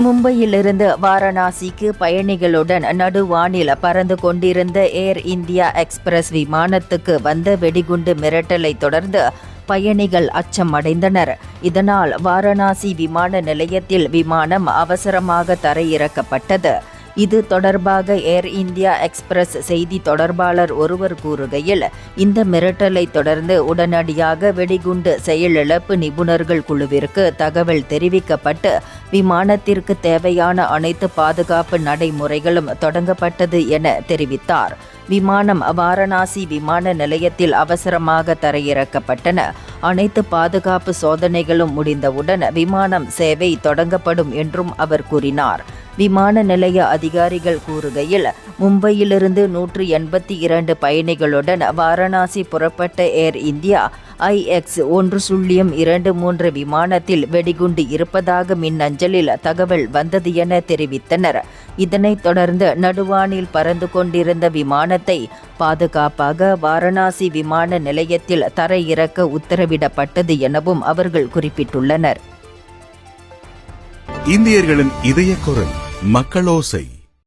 மும்பையிலிருந்து வாரணாசிக்கு பயணிகளுடன் நடுவானில் பறந்து கொண்டிருந்த ஏர் இந்தியா எக்ஸ்பிரஸ் விமானத்துக்கு வந்த வெடிகுண்டு மிரட்டலை தொடர்ந்து பயணிகள் அச்சம் அடைந்தனர். இதனால் வாரணாசி விமான நிலையத்தில் விமானம் அவசரமாக தரையிறக்கப்பட்டது. இது தொடர்பாக ஏர் இந்தியா எக்ஸ்பிரஸ் செய்தி தொடர்பாளர் ஒருவர் கூறுகையில், இந்த மிரட்டலை தொடர்ந்து உடனடியாக வெடிகுண்டு செயலிழப்பு நிபுணர்கள் குழுவிற்கு தகவல் தெரிவிக்கப்பட்டு விமானத்திற்கு தேவையான அனைத்து பாதுகாப்பு நடைமுறைகளும் தொடங்கப்பட்டது என தெரிவித்தார். விமானம் வாரணாசி விமான நிலையத்தில் அவசரமாக தரையிறக்கப்பட்டன. அனைத்து பாதுகாப்பு சோதனைகளும் முடிந்தவுடன் விமானம் சேவை தொடங்கப்படும் என்றும் அவர் கூறினார். விமான நிலைய அதிகாரிகள் கூறுகையில், மும்பையிலிருந்து 182 பயணிகளுடன் வாரணாசி புறப்பட்ட ஏர் இந்தியா IX-1023 விமானத்தில் வெடிகுண்டு இருப்பதாக மின்னஞ்சலில் தகவல் வந்தது என தெரிவித்தனர். இதனைத் தொடர்ந்து நடுவானில் பறந்து கொண்டிருந்த விமானத்தை பாதுகாப்பாக வாரணாசி விமான நிலையத்தில் தரையிறக்க உத்தரவிடப்பட்டது எனவும் அவர்கள் குறிப்பிட்டுள்ளனர். இந்தியர்களின் இதய குரல் மக்களோசை.